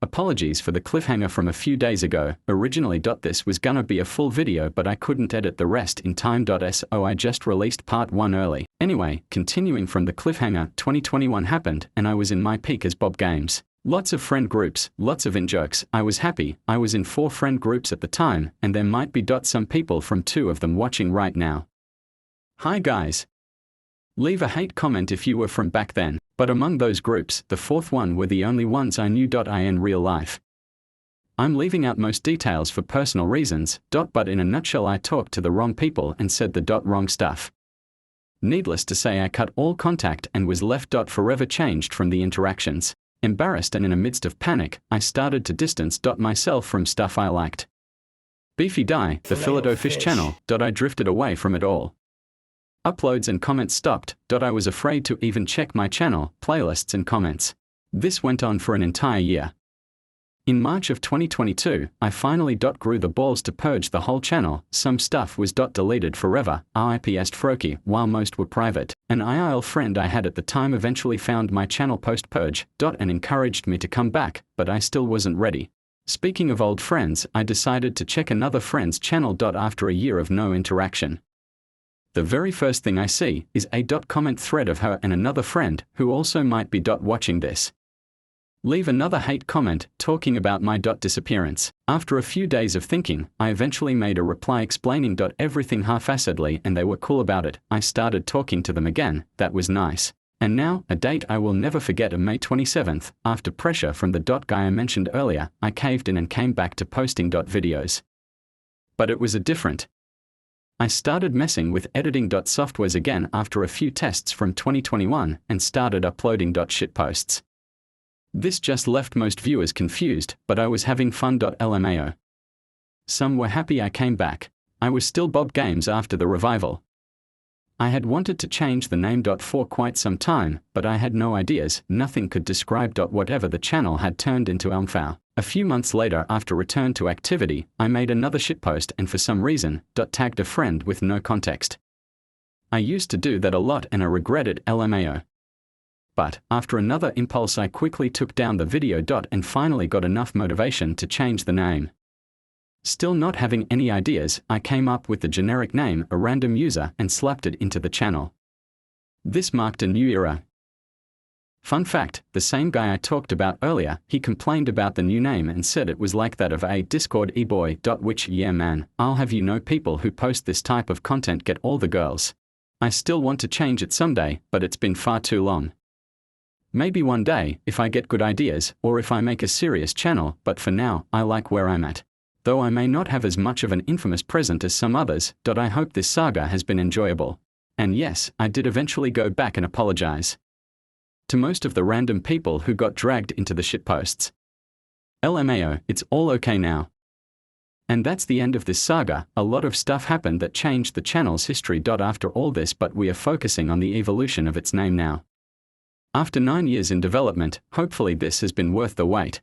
Apologies for the cliffhanger from a few days ago. Originally, this was gonna be a full video, but I couldn't edit the rest in time. So I just released part 1 early. Anyway, continuing from the cliffhanger, 2021 happened, and I was in my peak as Bob Games. Lots of friend groups, lots of in-jokes. I was happy. I was in 4 friend groups at the time, and there might be some people from 2 of them watching right now. Hi guys. Leave a hate comment if you were from back then. But among those groups, the 4th one were the only ones I knew. In real life. I'm leaving out most details for personal reasons. But in a nutshell, I talked to the wrong people and said the wrong stuff. Needless to say, I cut all contact and was left forever changed from the interactions. Embarrassed and in a midst of panic, I started to distance myself from stuff I liked. Beefy Die, the Filet-O-Fish channel. I drifted away from it all. Uploads and comments stopped. I was afraid to even check my channel, playlists and comments. This went on for an entire year. In March of 2022, I finally grew the balls to purge the whole channel. Some stuff was deleted forever, RIP Froki, while most were private. An IRL friend I had at the time eventually found my channel post-purge, and encouraged me to come back, but I still wasn't ready. Speaking of old friends, I decided to check another friend's channel. After a year of no interaction. The very first thing I see is a comment thread of her and another friend, who also might be watching this. Leave another hate comment, talking about my disappearance. After a few days of thinking, I eventually made a reply explaining everything half-assedly, and they were cool about it. I started talking to them again. That was nice. And now, a date I will never forget, on May 27th, after pressure from the guy I mentioned earlier, I caved in and came back to posting videos. But it was a different. I started messing with editing softwares again after a few tests from 2021 and started uploading shitposts. This just left most viewers confused, but I was having fun. LMAO. Some were happy I came back. I was still Bob Games after the revival. I had wanted to change the name for quite some time, but I had no ideas. Nothing could describe whatever the channel had turned into. A few months later, after return to activity, I made another shitpost and for some reason, tagged a friend with no context. I used to do that a lot and I regret it. LMAO. But, after another impulse, I quickly took down the video. And finally got enough motivation to change the name. Still not having any ideas, I came up with the generic name, a random user, and slapped it into the channel. This marked a new era. Fun fact, the same guy I talked about earlier, he complained about the new name and said it was like that of a Discord e-boy. Which, yeah man, I'll have you know, people who post this type of content get all the girls. I still want to change it someday, but it's been far too long. Maybe one day, if I get good ideas, or if I make a serious channel, but for now, I like where I'm at. Though I may not have as much of an infamous present as some others. I hope this saga has been enjoyable. And yes, I did eventually go back and apologize to most of the random people who got dragged into the shitposts. LMAO, it's all okay now. And that's the end of this saga. A lot of stuff happened that changed the channel's history. After all this, but we are focusing on the evolution of its name now. After 9 years in development, hopefully this has been worth the wait.